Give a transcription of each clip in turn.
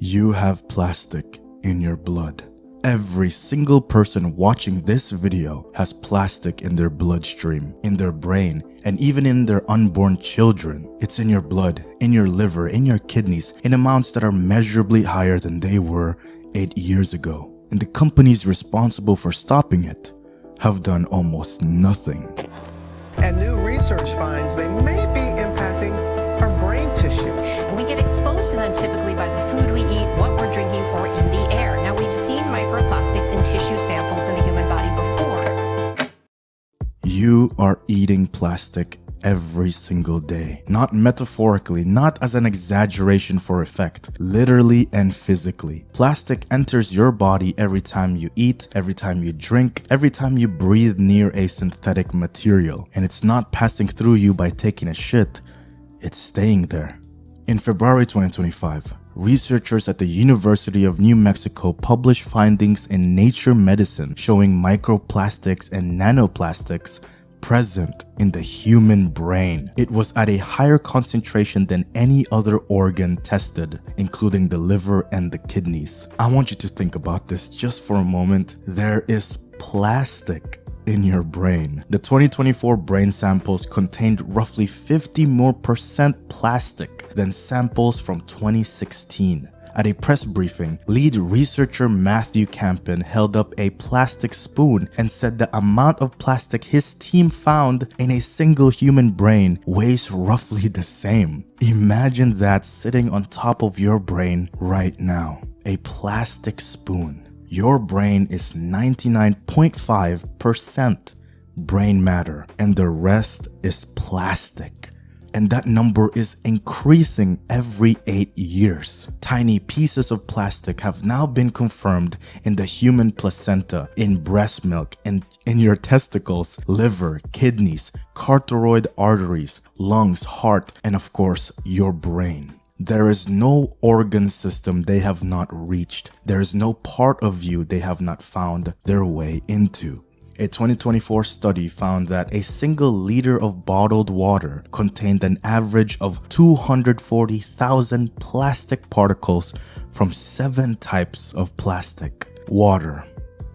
You have plastic in your blood. Every single person watching this video has plastic in their bloodstream, in their brain, and even in their unborn children. It's in your blood, in your liver, in your kidneys, in amounts that are measurably higher than they were 8 years ago. And the companies responsible for stopping it have done almost nothing. And new research finds they may be impacting our brain tissue. We get exposed to them typically by the food we eat, what we're drinking, or in the air. Now, we've seen microplastics in tissue samples in the human body before. You are eating plastic every single day. Not metaphorically, not as an exaggeration for effect, literally and physically. Plastic enters your body every time you eat, every time you drink, every time you breathe near a synthetic material. And it's not passing through you by taking a shit, it's staying there. In February 2025, researchers at the University of New Mexico published findings in Nature Medicine showing microplastics and nanoplastics present in the human brain. It was at a higher concentration than any other organ tested, including the liver and the kidneys. I want you to think about this just for a moment. There is plastic in your brain. The 2024 brain samples contained roughly 50% more plastic than samples from 2016. At a press briefing, lead researcher Matthew Campen held up a plastic spoon and said the amount of plastic his team found in a single human brain weighs roughly the same. Imagine that sitting on top of your brain right now. A plastic spoon. Your brain is 99.5% brain matter and the rest is plastic. And that number is increasing every 8 years. Tiny pieces of plastic have now been confirmed in the human placenta, in breast milk, and in your testicles, liver, kidneys, carotid arteries, lungs, heart, and of course, your brain. There is no organ system they have not reached. There is no part of you they have not found their way into. A 2024 study found that a single liter of bottled water contained an average of 240,000 plastic particles from 7 types of plastic. Water.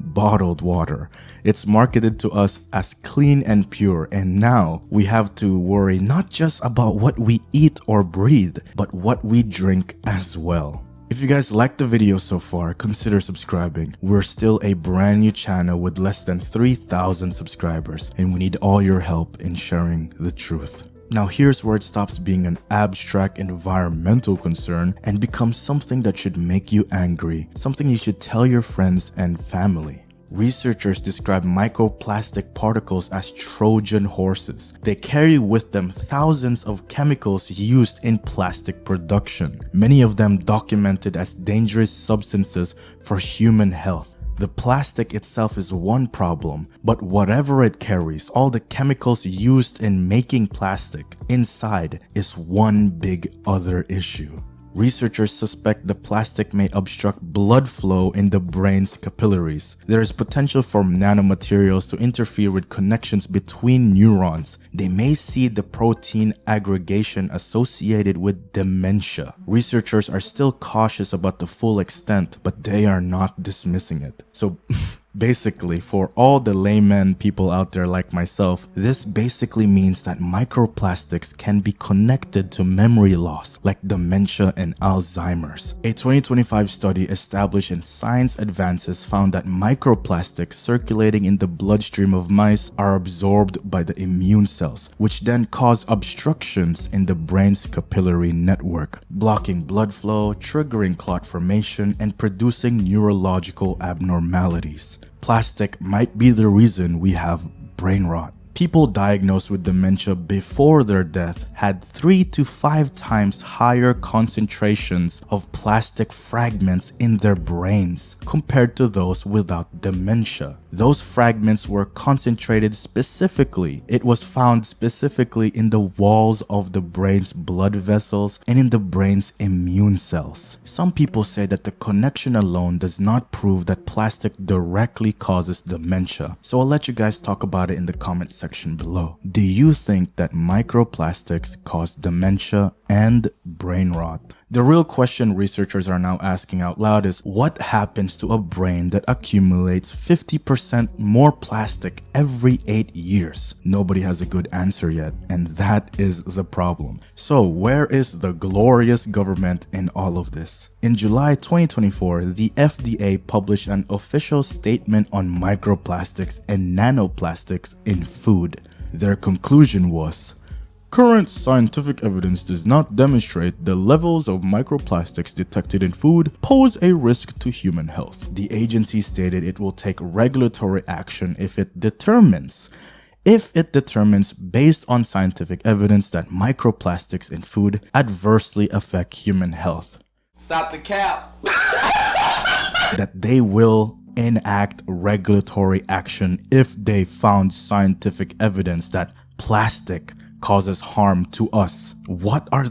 Bottled water. It's marketed to us as clean and pure, and now we have to worry not just about what we eat or breathe, but what we drink as well. If you guys liked the video so far, consider subscribing. We're still a brand new channel with less than 3,000 subscribers, and we need all your help in sharing the truth. Now here's where it stops being an abstract environmental concern and becomes something that should make you angry, something you should tell your friends and family. Researchers describe microplastic particles as Trojan horses. They carry with them thousands of chemicals used in plastic production, many of them documented as dangerous substances for human health. The plastic itself is one problem, but whatever it carries, all the chemicals used in making plastic inside is one big other issue. Researchers suspect the plastic may obstruct blood flow in the brain's capillaries. There is potential for nanomaterials to interfere with connections between neurons. They may see the protein aggregation associated with dementia. Researchers are still cautious about the full extent, but they are not dismissing it. So basically, for all the layman people out there like myself, this basically means that microplastics can be connected to memory loss, like dementia and Alzheimer's. A 2025 study established in Science Advances found that microplastics circulating in the bloodstream of mice are absorbed by the immune cells, which then cause obstructions in the brain's capillary network, blocking blood flow, triggering clot formation, and producing neurological abnormalities. Plastic might be the reason we have brain rot. People diagnosed with dementia before their death had 3 to 5 times higher concentrations of plastic fragments in their brains compared to those without dementia. Those fragments were concentrated specifically. It was found specifically in the walls of the brain's blood vessels and in the brain's immune cells. Some people say that the connection alone does not prove that plastic directly causes dementia, so I'll let you guys talk about it in the comments section below. Do you think that microplastics cause dementia and brain rot. The real question researchers are now asking out loud is, what happens to a brain that accumulates 50% more plastic every 8 years? Nobody has a good answer yet, and that is the problem. So where is the glorious government in all of this? In July 2024, the FDA published an official statement on microplastics and nanoplastics in food. Their conclusion was, current scientific evidence does not demonstrate the levels of microplastics detected in food pose a risk to human health. The agency stated it will take regulatory action if it determines based on scientific evidence that microplastics in food adversely affect human health. Stop the cap. That they will enact regulatory action if they found scientific evidence that plastic causes harm to us. What are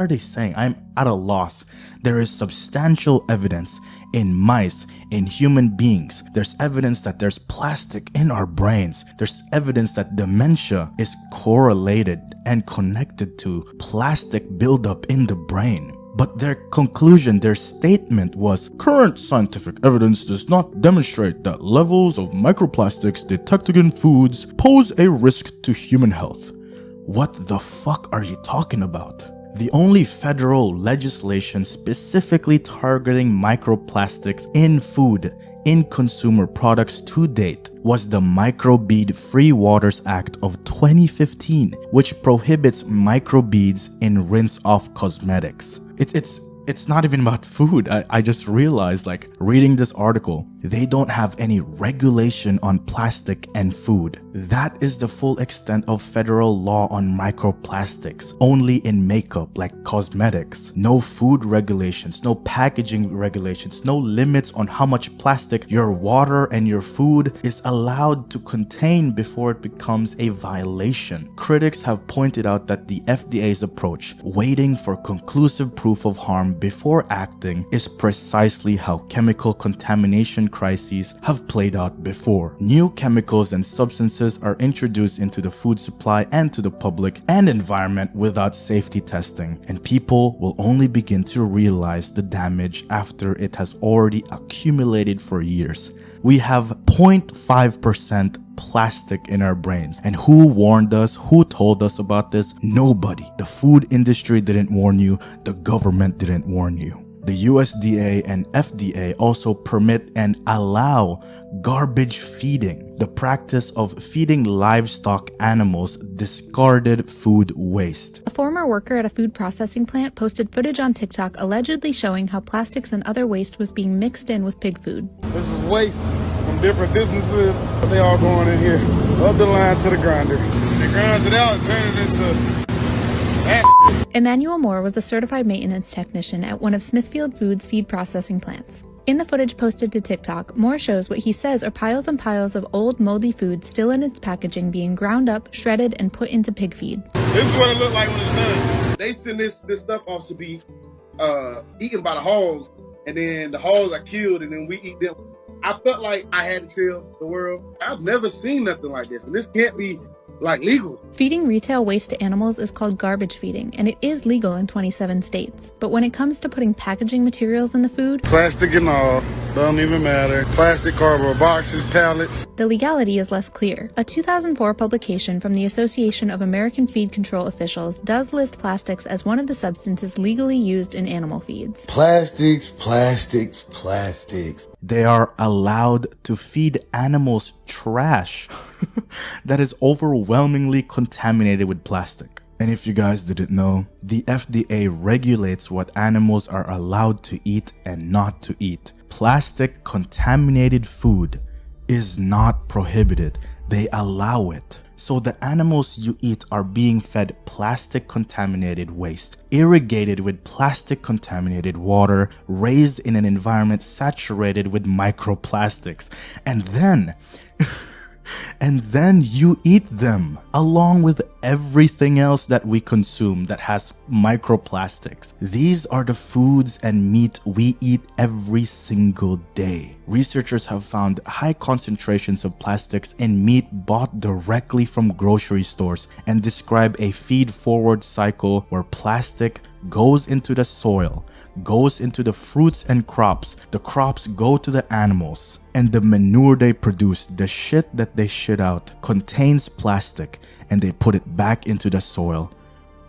they saying? I'm at a loss. There is substantial evidence in mice, in human beings. There's evidence that there's plastic in our brains. There's evidence that dementia is correlated and connected to plastic buildup in the brain. But their conclusion, their statement was, current scientific evidence does not demonstrate that levels of microplastics detected in foods pose a risk to human health. What the fuck are you talking about? The only federal legislation specifically targeting microplastics in food in consumer products to date was the Microbead Free Waters Act of 2015, which prohibits microbeads in rinse-off cosmetics. It's not even about food. I just realized, like, reading this article, they don't have any regulation on plastic and food. That is the full extent of federal law on microplastics, only in makeup, like cosmetics. No food regulations, no packaging regulations, no limits on how much plastic your water and your food is allowed to contain before it becomes a violation. Critics have pointed out that the FDA's approach, waiting for conclusive proof of harm before acting, is precisely how chemical contamination crises have played out before. New chemicals and substances are introduced into the food supply and to the public and environment without safety testing, and people will only begin to realize the damage after it has already accumulated for years. We have 0.5% plastic in our brains. And who warned us? Who told us about this? Nobody. The food industry didn't warn you. The government didn't warn you. The USDA and FDA also permit and allow garbage feeding, the practice of feeding livestock animals discarded food waste. A former worker at a food processing plant posted footage on TikTok allegedly showing how plastics and other waste was being mixed in with pig food. This is waste from different businesses. They all going in here, up the line to the grinder. It grinds it out and turns it into Emmanuel Moore was a certified maintenance technician at one of Smithfield Foods' feed processing plants. In the footage posted to TikTok, Moore shows what he says are piles and piles of old, moldy food still in its packaging being ground up, shredded, and put into pig feed. This is what it looked like when it's done. They send this stuff off to be eaten by the hogs, and then the hogs are killed, and then we eat them. I felt like I had to tell the world, I've never seen nothing like this, and this can't be legal. Feeding retail waste to animals is called garbage feeding, and it is legal in 27 states. But when it comes to putting packaging materials in the food, plastic and all, don't even matter. Plastic, cardboard boxes, pallets. The legality is less clear. A 2004 publication from the Association of American Feed Control Officials does list plastics as one of the substances legally used in animal feeds. Plastics. They are allowed to feed animals trash that is overwhelmingly contaminated with plastic. And if you guys didn't know, the FDA regulates what animals are allowed to eat and not to eat. Plastic contaminated food is not prohibited. They allow it. So the animals you eat are being fed plastic contaminated waste, irrigated with plastic contaminated water, raised in an environment saturated with microplastics. And then And then you eat them along with everything else that we consume that has microplastics. These are the foods and meat we eat every single day. Researchers have found high concentrations of plastics in meat bought directly from grocery stores and describe a feed-forward cycle where plastic goes into the soil, goes into the fruits and crops, the crops go to the animals, and the manure they produce, the shit that they shit out, contains plastic, and they put it back into the soil.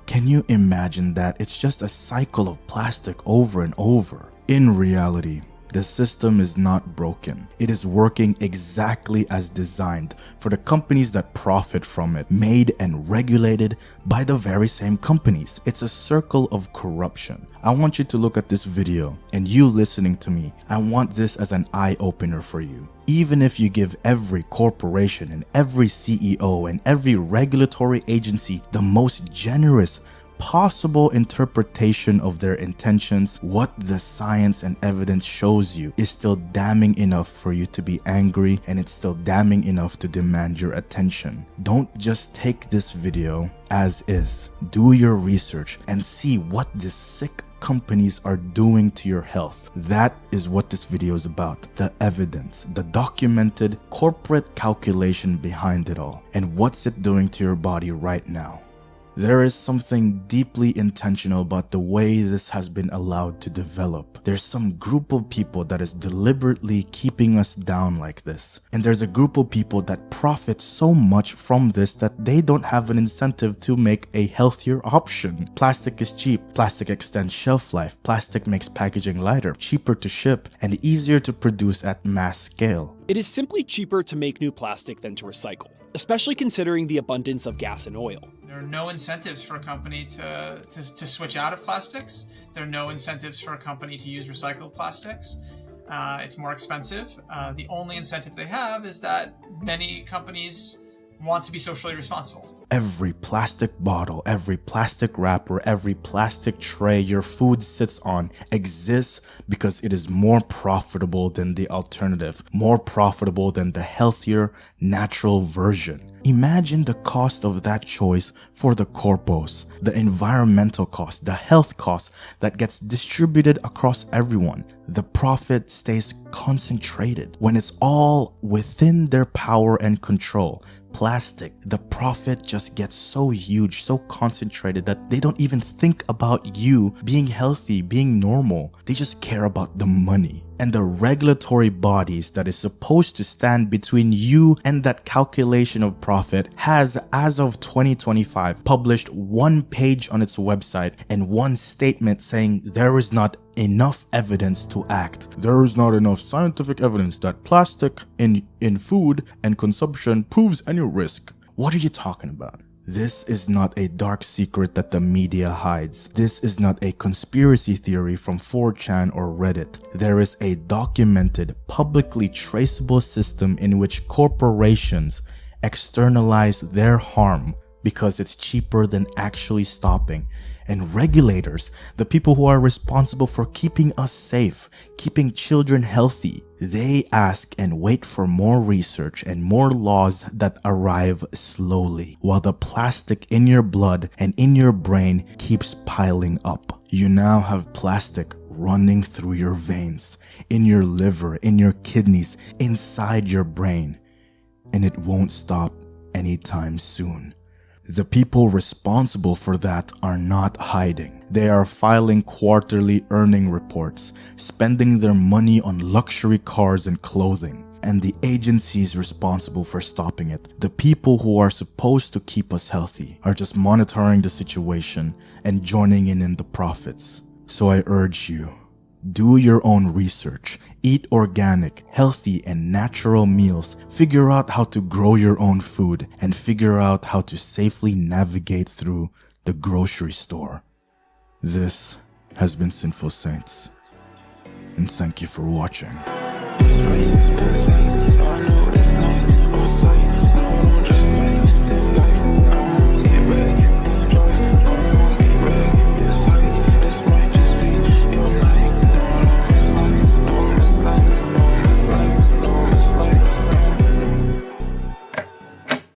Can you imagine that? It's just a cycle of plastic over and over. In reality, the system is not broken. It is working exactly as designed for the companies that profit from it, made and regulated by the very same companies. It's a circle of corruption. I want you to look at this video, and you listening to me, I want this as an eye-opener for you. Even if you give every corporation and every CEO and every regulatory agency the most generous possible interpretation of their intentions, what the science and evidence shows you is still damning enough for you to be angry, and it's still damning enough to demand your attention. Don't just take this video as is. Do your research and see what these sick companies are doing to your health. That is what this video is about. The evidence, the documented corporate calculation behind it all, and what's it doing to your body right now. There is something deeply intentional about the way this has been allowed to develop. There's some group of people that is deliberately keeping us down like this. And there's a group of people that profit so much from this that they don't have an incentive to make a healthier option. Plastic is cheap. Plastic extends shelf life. Plastic makes packaging lighter, cheaper to ship, and easier to produce at mass scale. It is simply cheaper to make new plastic than to recycle, especially considering the abundance of gas and oil. There are no incentives for a company to switch out of plastics. There are no incentives for a company to use recycled plastics. It's more expensive. The only incentive they have is that many companies want to be socially responsible. Every plastic bottle, every plastic wrapper, every plastic tray your food sits on exists because it is more profitable than the alternative, more profitable than the healthier, natural version. Imagine the cost of that choice for the corpos, the environmental cost, the health cost that gets distributed across everyone. The profit stays concentrated when it's all within their power and control. Plastic, the profit just gets so huge, so concentrated that they don't even think about you being healthy, being normal. They just care about the money. And the regulatory bodies that is supposed to stand between you and that calculation of profit has, as of 2025, published one page on its website and one statement saying there is not enough evidence to act. There is not enough scientific evidence that plastic in food and consumption proves any risk. What are you talking about? This is not a dark secret that the media hides. This is not a conspiracy theory from 4chan or Reddit. There is a documented, publicly traceable system in which corporations externalize their harm because it's cheaper than actually stopping. And regulators, the people who are responsible for keeping us safe, keeping children healthy, they ask and wait for more research and more laws that arrive slowly, while the plastic in your blood and in your brain keeps piling up. You now have plastic running through your veins, in your liver, in your kidneys, inside your brain, and it won't stop anytime soon. The people responsible for that are not hiding. They are filing quarterly earning reports, spending their money on luxury cars and clothing. And the agencies responsible for stopping it, the people who are supposed to keep us healthy, are just monitoring the situation and joining in the profits. So I urge you, do your own research, eat organic, healthy, and natural meals, figure out how to grow your own food, and figure out how to safely navigate through the grocery store. This has been Sinful Saints, and thank you for watching.